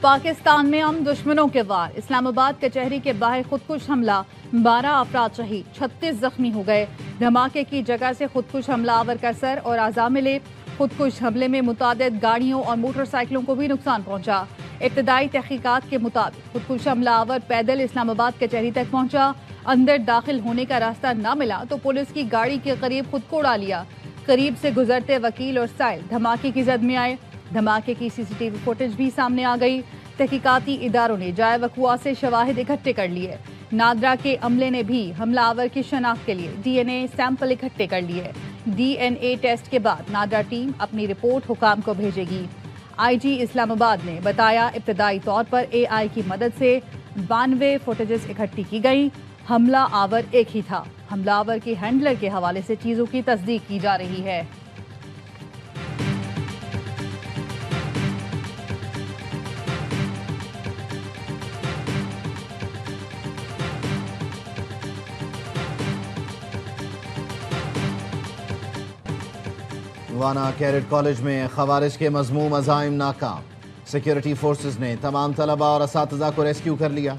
पाकिस्तान में हम दुश्मनों के वार। इस्लामाबाद कचहरी के बाहर खुदकुश हमला, 12 अफराद शहीद, 36 जख्मी हो गए। धमाके की जगह से खुदकुश हमलावर का सर और आज़ा मिले। खुदकुश हमले में मुतादिद गाड़ियों और मोटरसाइकिलों को भी नुकसान पहुंचा। इब्तदाई तहकीकात के मुताबिक खुदकुश हमलावर पैदल इस्लामाबाद कचहरी तक पहुंचा। अंदर दाखिल होने का रास्ता न मिला तो पुलिस की गाड़ी के करीब खुद को उड़ा लिया। करीब से गुजरते वकील और साइल धमाके की जद में आए। धमाके की सीसीटीवी फुटेज भी सामने आ गई। तहकीकाती इदारों ने जाए वक़ुआ से शवाहिद इकट्ठे कर लिए। नादरा के अमले ने भी हमलावर की शनाख्त के लिए DNA सैंपल इकट्ठे कर लिए। DNA टेस्ट के बाद नादरा टीम अपनी रिपोर्ट हुकाम को भेजेगी। IG इस्लामाबाद ने बताया, इब्तदाई तौर पर AI की मदद से 92 फुटेजेस इकट्ठी की गई। हमला आवर एक ही था। हमलावर के हैंडलर के हवाले से चीजों की तस्दीक की जा रही है। वाना कैरेट कॉलेज में खवारिज के मज़मूम अज़ाइम नाकाम। सिक्योरिटी फोर्सेस ने तमाम तलबा और असातिज़ा को रेस्क्यू कर लिया।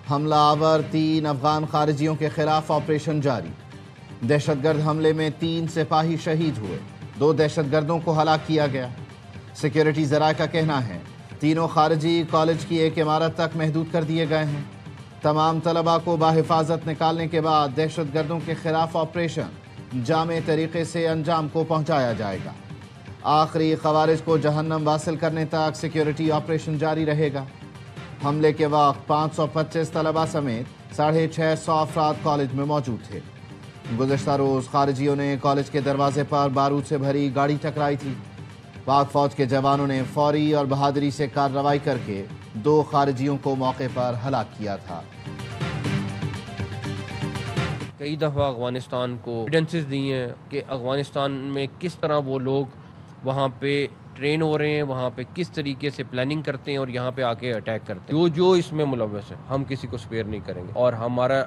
हमला आवर 3 अफगान खारिजियों के खिलाफ ऑपरेशन जारी। दहशतगर्द हमले में 3 सिपाही शहीद हुए, 2 दहशतगर्दों को हलाक किया गया। सिक्योरिटी ज़राए का कहना है तीनों खारिजी कॉलेज की एक इमारत तक महदूद कर दिए गए हैं। तमाम तलबा को बाहिफाजत निकालने के बाद दहशतगर्दों के खिलाफ ऑपरेशन जामे तरीके से अंजाम को पहुंचाया जाएगा। आखिरी खवारिज को जहन्नम वासिल करने तक सिक्योरिटी ऑपरेशन जारी रहेगा। हमले के वक्त 525 तलबा समेत 650 अफराद कॉलेज में मौजूद थे। गुज़श्ता रोज़ खारिजियों ने कॉलेज के दरवाजे पर बारूद से भरी गाड़ी टकराई थी। पाक फौज के जवानों ने फौरी और बहादुरी से कार्रवाई करके 2 खारिजियों को मौके पर हलाक किया था। कई दफ़ा अफ़गानिस्तान को एविडेंसेस दी हैं कि अफ़गानिस्तान में किस तरह वो लोग वहाँ पे ट्रेन हो रहे हैं, वहाँ पे किस तरीके से प्लानिंग करते हैं और यहाँ पे आके अटैक करते हैं। जो इसमें मुलव्वस है हम किसी को स्पेयर नहीं करेंगे और हमारा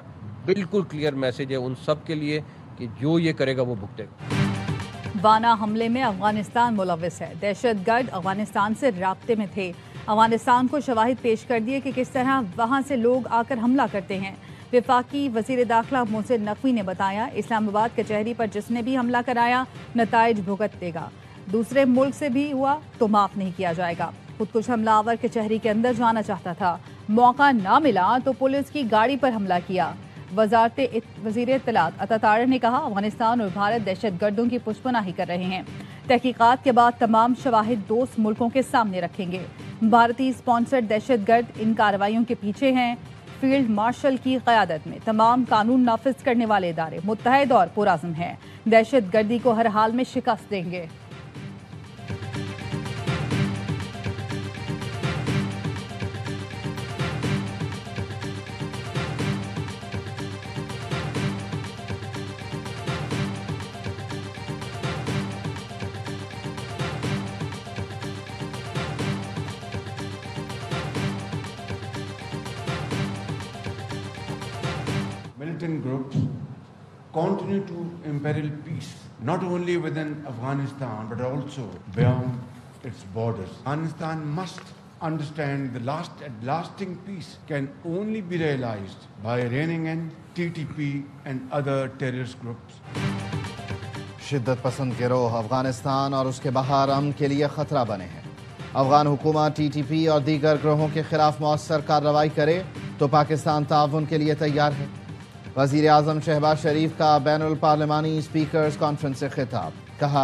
बिल्कुल क्लियर मैसेज है उन सब के लिए कि जो ये करेगा वो भुगतेगा। वाना हमले में अफगानिस्तान मुलव्वस है। दहशतगर्द अफगानिस्तान से राब्ते में थे। अफगानिस्तान को शवाहिद पेश कर दिए कि किस तरह वहाँ से लोग आकर हमला करते हैं। वफाकी वज़ीर दाखिला मोहसिन नकवी ने बताया, इस्लामाबाद कचहरी पर जिसने भी हमला कराया नताइज भुगत देगा। दूसरे मुल्क से भी हुआ तो माफ़ नहीं किया जाएगा। खुदकुश हमलावर कचहरी के अंदर जाना चाहता था, मौका ना मिला तो पुलिस की गाड़ी पर हमला किया। वज़ीर इत्तलात अता ने कहा, अफगानिस्तान और भारत दहशतगर्दों की पुष्पनाही कर रहे हैं। तहकीकात के बाद तमाम शवाहिद दोस्त मुल्कों के सामने रखेंगे। भारतीय स्पॉन्सर्ड दहशतगर्द इन कार्रवाइयों के पीछे हैं। फील्ड मार्शल की क़यादत में तमाम कानून नाफिज करने वाले इदारे मुत्तहिद और पुरअज़्म हैं। दहशतगर्दी को हर हाल में शिकस्त देंगे। Militant groups continue to imperil peace, not only within Afghanistan but also beyond its borders. Afghanistan must understand the lasting peace can only be realized by reining in TTP and other terrorist groups. शिद्दत पसंद गिरोह अफगानिस्तान और उसके बाहर अमन के लिए खतरा बने हैं। अफगान हुकूमत TTP और दीगर ग्रोहों के खिलाफ मौसर कार्रवाई करे तो पाकिस्तान ताउन के लिए तैयार है। वज़ीर आज़म शहबाज शरीफ का बैनुल पार्लिमानी स्पीकर्स कॉन्फ्रेंस से खिताब। कहा,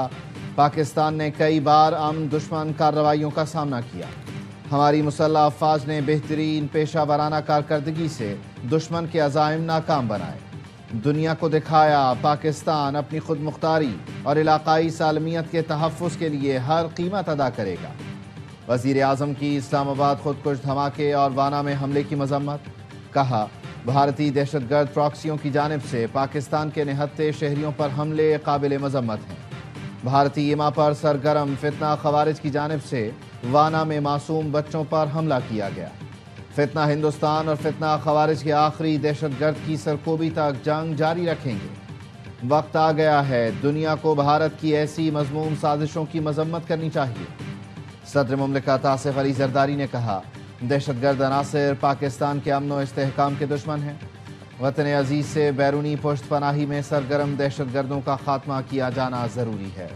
पाकिस्तान ने कई बार अमन दुश्मन कार्रवाइयों का सामना किया। हमारी मुसल्लह अफ़वाज ने बेहतरीन पेशा वराना कारकर्दगी से दुश्मन के अज़ाइम नाकाम बनाए। दुनिया को दिखाया पाकिस्तान अपनी खुद मुख्तारी और इलाकाई सालमियत के तहफ़्फ़ुज़ के लिए हर कीमत अदा करेगा। वज़ीर आज़म की इस्लामाबाद खुदकुश धमाके और वाना में हमले की मज़म्मत। कहा, भारतीय दहशतगर्द प्रॉक्सियों की जानिब से पाकिस्तान के निहत्ते शहरियों पर हमले काबिल मज़म्मत हैं। भारतीय ईमा पर सरगर्म फितना खवारिज की जानिब से वाना में मासूम बच्चों पर हमला किया गया। फितना हिंदुस्तान और फितना खवारिज के आखिरी दहशतगर्द की सरकोबी तक जंग जारी रखेंगे। वक्त आ गया है दुनिया को भारत की ऐसी मज़मूम साजिशों की मजम्मत करनी चाहिए। सदर मुमलिकत आसिफ अली जरदारी ने कहा, दहशत गर्द अनासर पाकिस्तान के अमन व इस्तेहकाम के दुश्मन हैं। वतन अजीज से बैरूनी पुश्त पनाही में सरगर्म दहशत गर्दों का खात्मा किया जाना ज़रूरी है।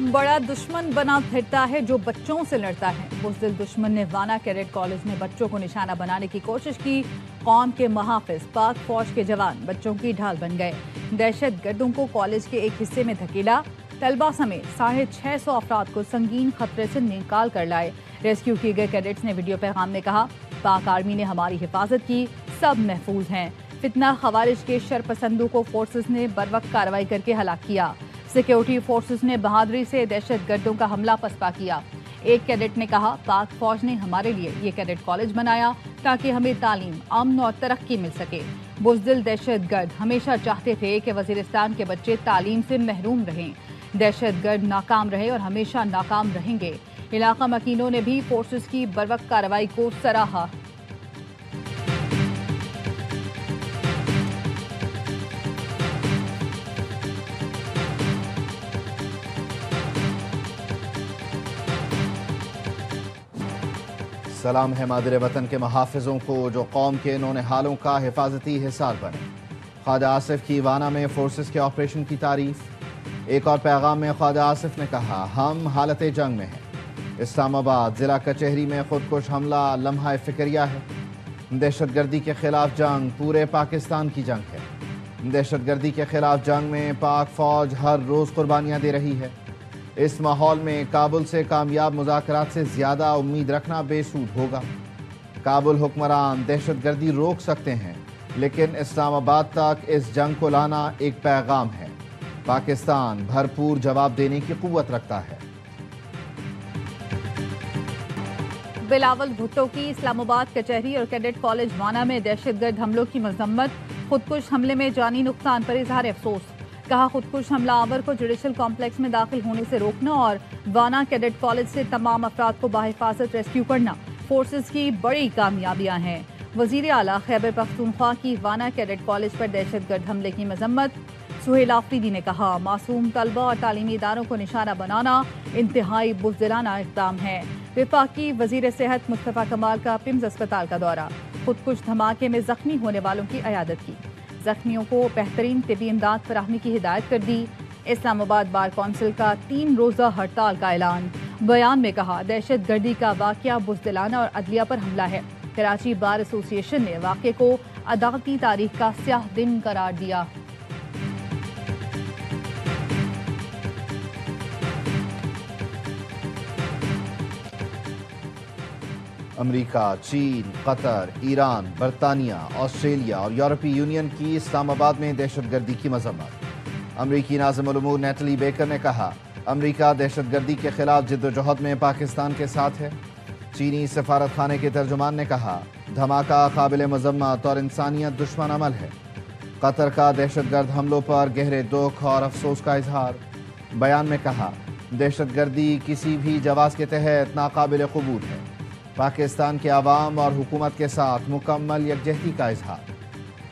बड़ा दुश्मन बना फिरता है जो बच्चों से लड़ता है। बुज़दिल दुश्मन ने वाना कैडेट कॉलेज में बच्चों को निशाना बनाने की कोशिश की। कौम के मुहाफिज पाक फौज के जवान बच्चों की ढाल बन गए। दहशत गर्दों को कॉलेज के एक हिस्से में धकेला। तलबा समेत 650 अफराद को संगीन खतरे से निकाल कर लाए। रेस्क्यू किए गए कैडेट्स ने वीडियो पैगाम में कहा, पाक आर्मी ने हमारी हिफाजत की, सब महफूज हैं। फितना खवारिज के शरपसंदों को फोर्सेस ने बरवक्त कार्रवाई करके हलाक किया। सिक्योरिटी फोर्सेस ने बहादुरी से दहशत गर्दों का हमला पसपा किया। एक कैडेट ने कहा, पाक फौज ने हमारे लिए ये कैडेट कॉलेज बनाया ताकि हमें तालीम, अमन और तरक्की मिल सके। बुज़दिल दहशत गर्द हमेशा चाहते थे कि वजीरिस्तान के बच्चे तालीम से महरूम रहें। दहशत गर्द नाकाम रहे और हमेशा नाकाम रहेंगे। इलाका मकीनों ने भी फोर्सेस की बरवक्त कार्रवाई को सराहा। सलाम है मादरे वतन के मुहाफिजों को जो कौम के नौने हालों का हिफाजती हिसार बने। ख्वाजा आसिफ की वाना में फोर्सेस के ऑपरेशन की तारीफ। एक और पैगाम में ख्वाजा आसिफ ने कहा, हम हालत जंग में हैं। इस्लामाबाद जिला कचहरी में खुदकुश हमला लम्हा फिक्रिया है। दहशत गर्दी के खिलाफ जंग पूरे पाकिस्तान की जंग है। दहशत गर्दी के खिलाफ जंग में पाक फौज हर रोज़ कुर्बानियाँ दे रही है। इस माहौल में काबुल से कामयाब मुज़ाकरात से ज़्यादा उम्मीद रखना बेसूद होगा। काबुल हुक्मरान दहशत गर्दी रोक सकते हैं, लेकिन इस्लामाबाद तक इस जंग को लाना एक पैगाम है। पाकिस्तान भरपूर जवाब देने की कुव्वत रखता है। बिलावल भुट्टो की इस्लामाबाद कचहरी और कैडेट कॉलेज वाना में दहशतगर्द हमलों की मजम्मत। खुदकुश हमले में जानी नुकसान पर इजहार अफसोस। कहा, खुदकुश हमलावर को जुडिशल कॉम्प्लेक्स में दाखिल होने से रोकना और वाना कैडेट कॉलेज से तमाम अफराद को बाहिफाजत रेस्क्यू करना फोर्सेस की बड़ी कामयाबियां हैं। वजीर आला खैबर पख्तूनख्वा की वाना कैडेट कॉलेज पर दहशतगर्द हमले की मजम्मत। सुहेल आफरीदी ने कहा, मासूम तलबा और तालीमी इदारों को निशाना बनाना इंतहाई बुज़दिलाना इक़दाम है। वफाकी वजीर सेहत मुस्तफ़ा कमाल का पिम्स अस्पताल का दौरा। खुदकुश धमाके में जख्मी होने वालों की अयादत की। जख्मियों को बेहतरीन तिबी इमदाद फराहमी की हिदायत कर दी। इस्लामाबाद बार कौंसिल का 3 रोज़ा हड़ताल का ऐलान। बयान में कहा, दहशत गर्दी का वाक़या बुज़दिलाना और अदलिया पर हमला है। कराची बार एसोसिएशन ने वाक़े को अदालती तारीख का स्याह दिन करार दिया। अमेरिका, चीन, कतर, ईरान, बरतानिया, ऑस्ट्रेलिया और यूरोपीय यूनियन की इस्लामाबाद में दहशतगर्दी की मजम्मत। अमरीकी नाज़िम उल उमूर नेटली बेकर ने कहा, अमरीका दहशतगर्दी के खिलाफ जिद्दोजहद में पाकिस्तान के साथ है। चीनी सफारत खाने के तर्जुमान ने कहा, धमाका काबिल मजम्मत और इंसानियत दुश्मन अमल है। कतर का दहशतगर्द हमलों पर गहरे दुख और अफसोस का इजहार। बयान में कहा, दहशतगर्दी किसी भी जवाज़ के तहत नाकाबिल कबूल है। पाकिस्तान के आवाम और हुकूमत के साथ मुकम्मल यकजहती का इजहार।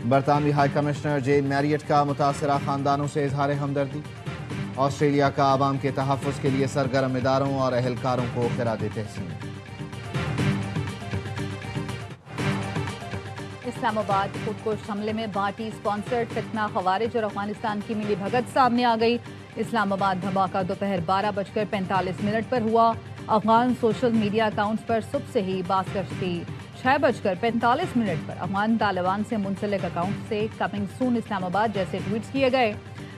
बरतानवी हाई कमिश्नर जेन मैरियट का मुतासरा ख़ानदानों से इजहार हमदर्दी। ऑस्ट्रेलिया का आवाम के तहफ़्फ़ुज़ के लिए सरगर्म इदारों और अहलकारों को खिराद तहसीन। इस्लामाबाद खुदकुश हमले में पार्टी स्पॉन्सर्ड फितना खवारिज और अफगानिस्तान की मिली भगत सामने आ गई। इस्लामाबाद धमाका दोपहर 12:45 पर हुआ। अफगान सोशल मीडिया अकाउंट्स पर सुबह से ही बात थी। 6:45 पर अफगान तालिबान से मुंसलिक अकाउंट से कमिंग सून इस्लामाबाद जैसे ट्वीट्स किए गए।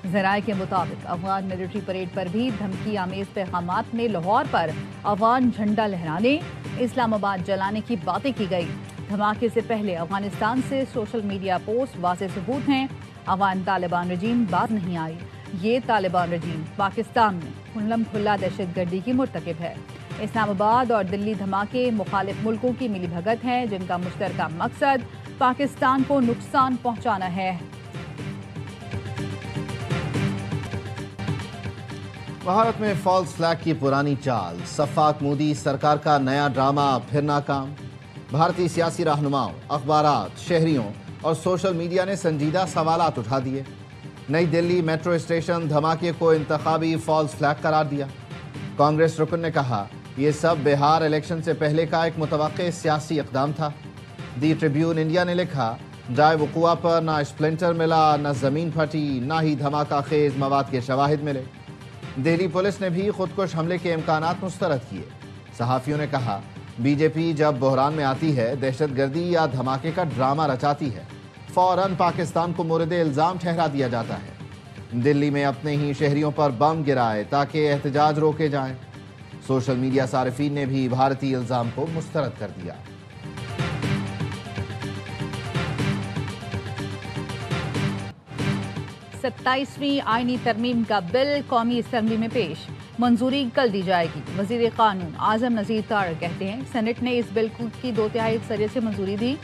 ज़राए के मुताबिक अफगान मिलिट्री परेड पर भी धमकी आमेज पैगामात में लाहौर पर अफगान झंडा लहराने, इस्लामाबाद जलाने की बातें की गई। धमाके से पहले अफगानिस्तान से सोशल मीडिया पोस्ट वाज़ेह सबूत हैं। अफगान तालिबान रजीम बाज नहीं आई। ये तालिबान रजीम पाकिस्तान में खुल्लम खुल्ला दहशतगर्दी की मुर्तकिब है। इस्लामाबाद और दिल्ली धमाके मुखालिफ मुल्कों की मिली भगत हैं, जिनका मुश्तरका मकसद पाकिस्तान को नुकसान पहुंचाना है। भारत में फॉल्स फ्लैग की पुरानी चाल, सफाक मोदी सरकार का नया ड्रामा फिर नाकाम। भारतीय सियासी रहनुमाओं, अखबारात, शहरियों और सोशल मीडिया ने संजीदा सवालात उठा दिए। नई दिल्ली मेट्रो स्टेशन धमाके को इंतखाबी फॉल्स फ्लैग करार दिया। कांग्रेस रुकन ने कहा, یہ سب بہار الیکشن سے پہلے کا ایک متوقع سیاسی اقدام تھا۔ دی ٹریبیون انڈیا نے لکھا، جائے وقوع پر نہ اسپلنٹر ملا، نہ زمین پھٹی، نہ ہی دھماکہ خیز مواد کے شواہد ملے۔ دہلی پولیس نے بھی خودکش حملے کے امکانات مسترد کیے۔ صحافیوں نے کہا، بی جے پی جب بحران میں آتی ہے، دہشت گردی یا دھماکے کا ڈرامہ رچاتی ہے، فوراً پاکستان کو مورد الزام ٹھہرا دیا جاتا ہے۔ دلی میں اپنے ہی شہریوں پر بم گرائے تاکہ احتجاج روکے جائیں۔ سوشل میڈیا صارفین نے بھی بھارتی الزام کو مسترد کر دیا۔ 27ویں آئینی ترمیم کا بل قومی اسمبلی میں پیش، منظوری کل دی جائے گی۔ وزیر قانون اعظم نذیر طارق کہتے ہیں، سینٹ نے اس بل کی 2/3 اکثریت سے منظوری دی۔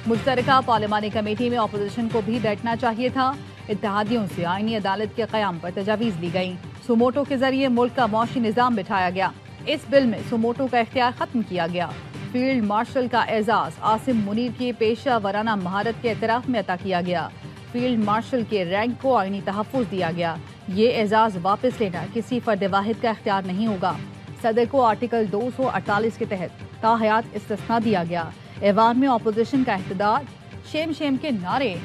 مشترکہ پارلیمانی کمیٹی میں اپوزیشن کو بھی بیٹھنا چاہیے تھا۔ اتحادیوں سے آئینی عدالت کے قیام پر تجاویز لی گئیں۔ سوموٹو کے ذریعے ملک کا معاشی نظام بٹھایا گیا۔ اس بل میں سوموٹو کا اختیار ختم کیا گیا۔ فیلڈ مارشل کا اعزاز عاصم منیر کی پیشہ ورانہ مہارت کے اعتراف میں عطا کیا گیا۔ فیلڈ مارشل کے رینک کو آئینی تحفظ دیا گیا۔ یہ اعزاز واپس لینا کسی فرد واحد کا اختیار نہیں ہوگا۔ صدر کو آرٹیکل 248 کے تحت تاحیات استثناء دیا گیا۔ ایوان میں اپوزیشن کا احتجاج، شیم شیم کے نعرے۔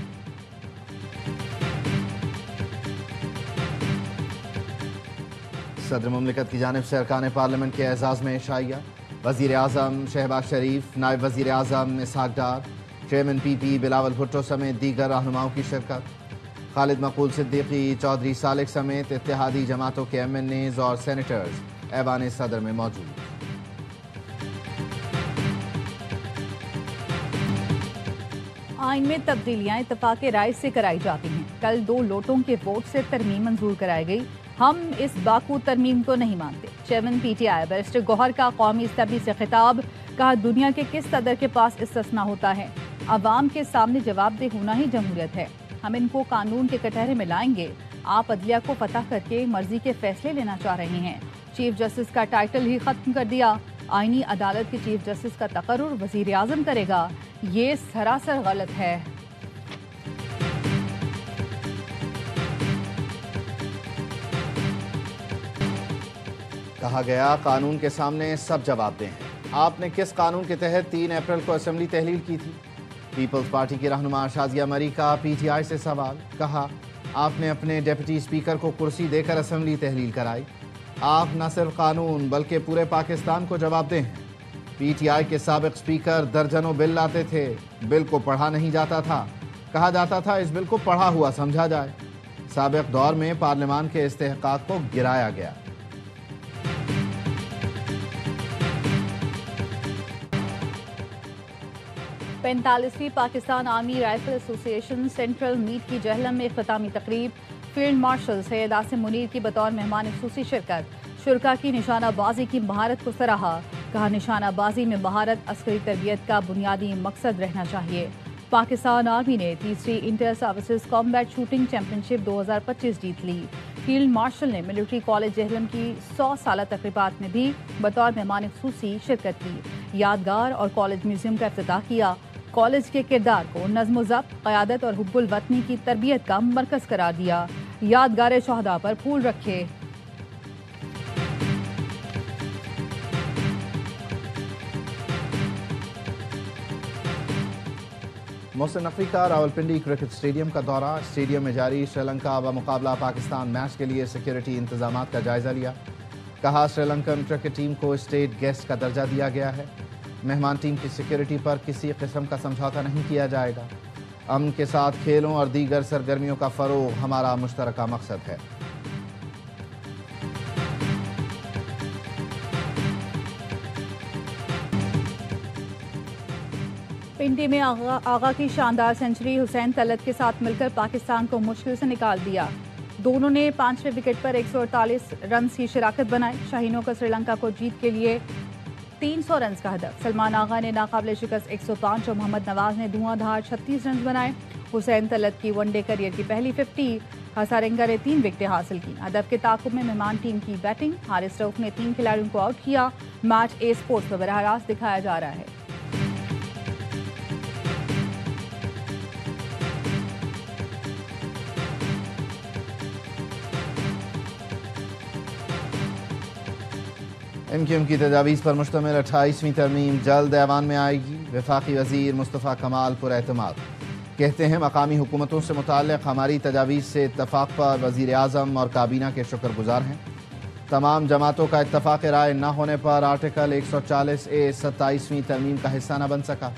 صدر مملکت کی جانب سے ارکان پارلیمنٹ کے اعزاز میں شائعہ، وزیر اعظم شہباز شریف، نائب وزیر اعظم اسحاق ڈار، چیئرمین پی پی بلاول بھٹو سمیت دیگر رہنماؤں کی شرکت۔ خالد مقبول صدیقی، چودھری سالک سمیت اتحادی جماعتوں کے ایم این ایز اور سینیٹرز ایوان صدر میں موجود۔ آئین میں تبدیلیاں اتفاق رائے سے کرائی جاتی ہیں۔ کل 2 لوٹوں کے ووٹ سے ترمیم منظور کرائی گئی۔ ہم اس باکو ترمیم کو نہیں مانتے۔ Chairman P T I barrister Gohar کا قومی اسمبلی سے خطاب، کہا دنیا کے کس صدر کے پاس استثناء ہوتا ہے؟ عوام کے سامنے جواب دہ ہونا ہی جمہوریت ہے۔ ہم ان کو قانون کے کٹہرے میں لائیں گے۔ آپ عدلیہ کو فتح کر کے مرضی کے فیصلے لینا چاہ رہے ہیں۔ چیف جسٹس کا ٹائٹل ہی ختم کر دیا۔ آئینی عدالت کے چیف جسٹس کا تقرر وزیر اعظم کرے گا۔ یہ سراسر غلط ہے۔ کہا گیا، قانون کے سامنے سب جواب دیں ہیں۔ آپ نے کس قانون کے تحت 3 اپریل کو اسمبلی تحلیل کی تھی؟ پیپلز پارٹی کی رہنما شازیہ مری کا پی ٹی آئی سے سوال، کہا آپ نے اپنے ڈپٹی اسپیکر کو کرسی دے کر اسمبلی تحلیل کرائی۔ آپ نہ صرف قانون بلکہ پورے پاکستان کو جواب دیں ہیں۔ پی ٹی آئی کے سابق اسپیکر درجنوں بل لاتے تھے، بل کو پڑھا نہیں جاتا تھا، کہا جاتا تھا اس بل کو پڑھا ہوا سمجھا جائے۔ سابق دور میں پارلیمان کے استحقاق کو گرایا گیا۔ پینتالیسویں پاکستان آرمی رائفل ایسوسی ایشن سینٹرل میٹ کی جہلم میں اختتامی تقریب، فیلڈ مارشل سید عاصم منیر کی بطور مہمان خصوصی شرکت، شرکا کی نشانہ بازی کی مہارت کو سراہا، کہا نشانہ بازی میں مہارت عسکری تربیت کا بنیادی مقصد رہنا چاہیے۔ پاکستان آرمی نے 3ری inter services combat shooting championship 2025 جیت لی۔ فیلڈ مارشل نے ملٹری کالج جہلم کی 100 سالہ تقریبات میں بھی بطور مہمان خصوصی شرکت کی، یادگار اور کالج میوزیم کا افتتاح کیا۔ کالج کے کردار کو نظم و ضبط، قیادت اور حب الوطنی کی تربیت کا مرکز قرار دیا۔ یادگار شہداء پر پھول رکھے۔ محسن نقوی کا راولپنڈی کرکٹ اسٹیڈیم کا دورہ، اسٹیڈیم میں جاری سری لنکا و مقابلہ پاکستان میچ کے لیے سیکیورٹی انتظامات کا جائزہ لیا، کہا سری لنکن کرکٹ ٹیم کو اسٹیٹ گیسٹ کا درجہ دیا گیا ہے، مہمان ٹیم کی سیکیورٹی پر کسی قسم کا سمجھوتا نہیں کیا جائے گا، امن کے ساتھ کھیلوں اور دیگر سرگرمیوں کا فروغ ہمارا مشترکہ مقصد ہے۔ پنڈی میں آغا کی شاندار سنچری، حسین طلعت کے ساتھ مل کر پاکستان کو مشکل سے نکال دیا۔ دونوں نے 5ویں وکٹ پر 148 رنز کی شراکت بنائی۔ شاہینوں کا سری لنکا کو جیت کے لیے 300 رنز کا ہدف۔ سلمان آغا نے ناقابل شکست 105 اور محمد نواز نے دھواں دھار 36 رنز بنائے۔ حسین طلعت کی ون ڈے کیریئر کی پہلی 50، ہسارنگا نے 3 وکٹیں حاصل کی۔ ہدف کے تعاقب میں مہمان ٹیم کی بیٹنگ، حارث رؤف نے 3 کھلاڑیوں کو آؤٹ کیا۔ میچ اے اسپورٹس پر براہ راست دکھایا جا رہا ہے۔ ایم کیو ایم کی تجاویز پر مشتمل 28ویں ترمیم جلد ایوان میں آئے گی. وفاقی وزیر مصطفیٰ کمال پر اعتماد کہتے ہیں مقامی حکومتوں سے متعلق ہماری تجاویز سے اتفاق پر وزیر اعظم اور کابینہ کے شکر گزار ہیں. تمام جماعتوں کا اتفاق رائے نہ ہونے پر آرٹیکل 140A 27ویں ترمیم کا حصہ نہ بن سکا.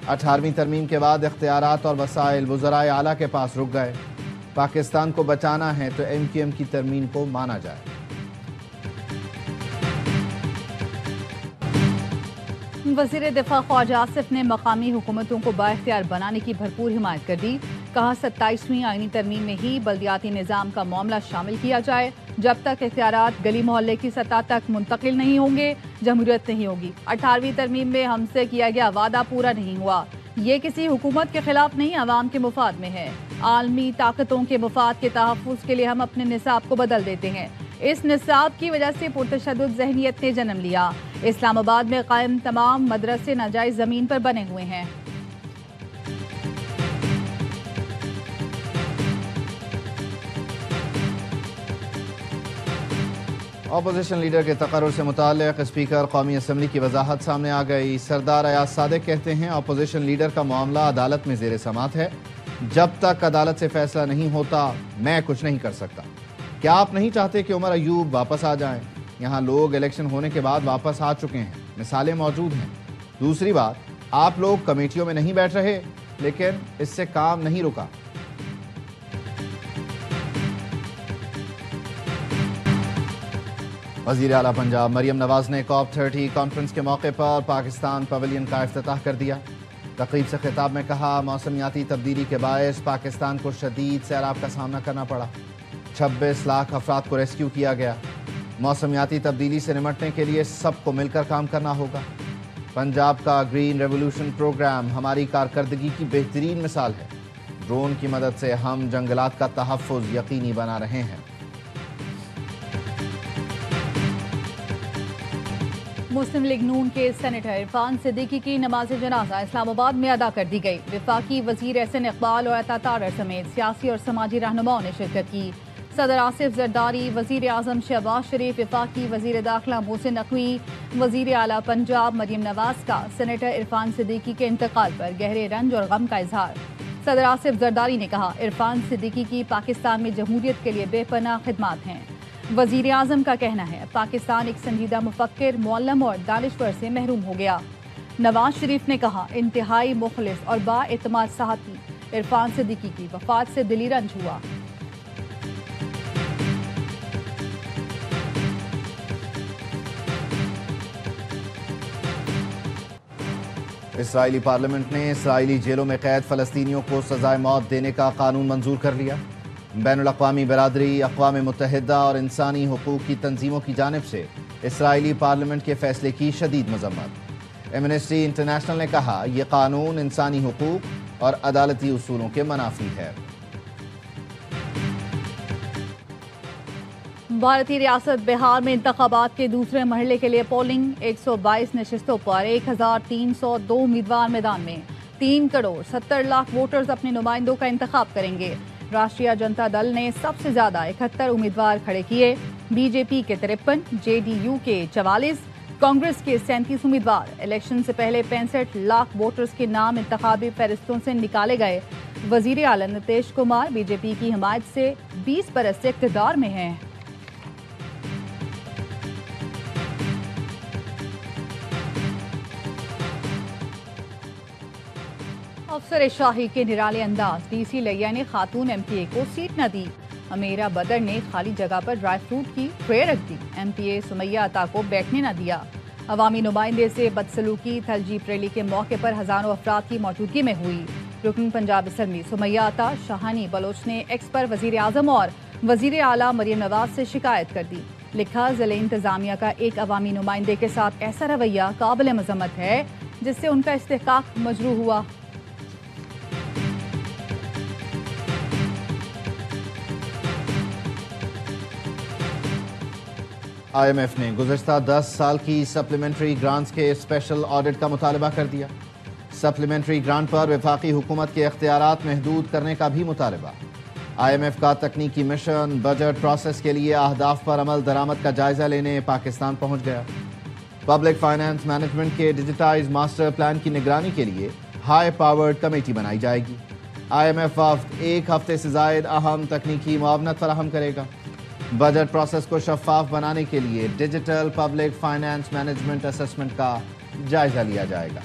18ویں ترمیم کے بعد اختیارات اور وسائل وزرائے اعلیٰ کے پاس رک گئے. پاکستان کو بچانا ہے تو ایم کیو ایم کی ترمیم کو مانا جائے. وزیر دفاع خواجہ آصف نے مقامی حکومتوں کو بااختیار بنانے کی بھرپور حمایت کر دی. کہا 27ویں آئینی ترمیم میں ہی بلدیاتی نظام کا معاملہ شامل کیا جائے. جب تک اختیارات گلی محلے کی سطح تک منتقل نہیں ہوں گے جمہوریت نہیں ہوگی. 18ویں ترمیم میں ہم سے کیا گیا وعدہ پورا نہیں ہوا. یہ کسی حکومت کے خلاف نہیں، عوام کے مفاد میں ہے. عالمی طاقتوں کے مفاد کے تحفظ کے لیے ہم اپنے نصاب کو بدل دیتے ہیں. اس نصاب کی وجہ سے پرتشدد ذہنیت نے جنم لیا. اسلام آباد میں قائم تمام مدرسے ناجائز زمین پر بنے ہوئے ہیں. اپوزیشن لیڈر کے تقرر سے متعلق اسپیکر قومی اسمبلی کی وضاحت سامنے آ گئی. سردار ایاز صادق کہتے ہیں اپوزیشن لیڈر کا معاملہ عدالت میں زیر سماعت ہے. جب تک عدالت سے فیصلہ نہیں ہوتا میں کچھ نہیں کر سکتا. کیا آپ نہیں چاہتے کہ عمر ایوب واپس آ جائیں؟ یہاں لوگ الیکشن ہونے کے بعد واپس آ چکے ہیں، مثالیں موجود ہیں. دوسری بات، آپ لوگ کمیٹیوں میں نہیں بیٹھ رہے لیکن اس سے کام نہیں رکا. وزیر اعلیٰ پنجاب مریم نواز نے COP30 کانفرنس کے موقع پر پاکستان پویلین کا افتتاح کر دیا. تقریب سے خطاب میں کہا موسمیاتی تبدیلی کے باعث پاکستان کو شدید سیلاب کا سامنا کرنا پڑا. 26 لاکھ افراد کو ریسکیو کیا گیا. موسمیاتی تبدیلی سے نمٹنے کے لیے سب کو مل کر کام کرنا ہوگا. پنجاب کا گرین ریولوشن پروگرام ہماری کارکردگی کی بہترین مثال ہے. ڈرون کی مدد سے ہم جنگلات کا تحفظ یقینی بنا رہے ہیں. مسلم لیگ نون کے سینیٹر عرفان صدیقی کی نماز جنازہ اسلام آباد میں ادا کر دی گئی. وفاقی وزیر احسن اقبال اور عطا تارڑ سمیت سیاسی اور سماجی رہنماؤں نے شرکت کی. صدر آصف زرداری، وزیر اعظم شہباز شریف، وفاقی وزیر داخلہ محسن نقوی، وزیر اعلیٰ پنجاب مریم نواز کا سینیٹر عرفان صدیقی کے انتقال پر گہرے رنج اور غم کا اظہار. صدر آصف زرداری نے کہا عرفان صدیقی کی پاکستان میں جمہوریت کے لیے بے پناہ خدمات ہیں. وزیر اعظم کا کہنا ہے پاکستان ایک سنجیدہ مفکر، معلم اور دانشور سے محروم ہو گیا. نواز شریف نے کہا انتہائی مخلص اور با اعتماد صحافی عرفان صدیقی کی وفات سے دلی رنج ہوا. اسرائیلی پارلیمنٹ نے اسرائیلی جیلوں میں قید فلسطینیوں کو سزائے موت دینے کا قانون منظور کر لیا. بین الاقوامی برادری، اقوام متحدہ اور انسانی حقوق کی تنظیموں کی جانب سے اسرائیلی پارلیمنٹ کے فیصلے کی شدید مذمت. ایمنسٹی انٹرنیشنل نے کہا یہ قانون انسانی حقوق اور عدالتی اصولوں کے منافی ہے. بھارتی ریاست بہار میں انتخابات کے دوسرے مرحلے کے لیے پولنگ. 122 نشستوں پر 1302 امیدوار میدان میں. 3.70 کروڑ ووٹرز اپنے نمائندوں کا انتخاب کریں گے. راشٹریہ جنتا دل نے سب سے زیادہ 71 امیدوار کھڑے کیے. بی جے پی کے 53، جے ڈی یو کے 44، کانگریس کے 37 امیدوار. الیکشن سے پہلے 65 لاکھ ووٹرز کے نام انتخابی فہرستوں سے نکالے گئے. وزیر اعلیٰ نتیش کمار بی جے پی کی حمایت سے 20 برس سے اقتدار میں ہیں. افسر شاہی کے نرالے انداز، ڈی سی لیا نے خاتون ایم پی اے کو سیٹ نہ دی. امیرا بدر نے خالی جگہ پر ڈرائی فروٹ کی ٹرے رکھ دی. ایم پی اے سمیہ عطا کو بیٹھنے نہ دیا. عوامی نمائندے سے بدسلوکی. تھل جیپ ریلی کے موقع پر ہزاروں افراد کی موجودگی میں ہوئی. رکن پنجاب اسمبلی سمیہ عطا شاہانی بلوچ نے ایکس پر وزیر اعظم اور وزیر اعلیٰ مریم نواز سے شکایت کر دی. لکھا ضلع انتظامیہ کا ایک عوامی نمائندے کے ساتھ ایسا رویہ قابل مذمت ہے جس سے ان کا استحقاق مجروح ہوا. آئی ایم ایف نے گزشتہ 10 سال کی سپلیمنٹری گرانٹس کے اسپیشل آڈٹ کا مطالبہ کر دیا. سپلیمنٹری گرانٹ پر وفاقی حکومت کے اختیارات محدود کرنے کا بھی مطالبہ. IMF کا تکنیکی مشن بجٹ پروسیس کے لیے اہداف پر عمل درآمد کا جائزہ لینے پاکستان پہنچ گیا۔ پبلک فائنانس مینجمنٹ کے ڈیجیٹائز ماسٹر پلان کی نگرانی کے لیے ہائی پاورڈ کمیٹی بنائی جائے گی۔ IMF وفد 1 ہفتے سے زائد اہم تکنیکی معاونت فراہم کرے گا۔ بجٹ پروسیس کو شفاف بنانے کے لیے digital public finance management assessment کا جائزہ لیا جائے گا۔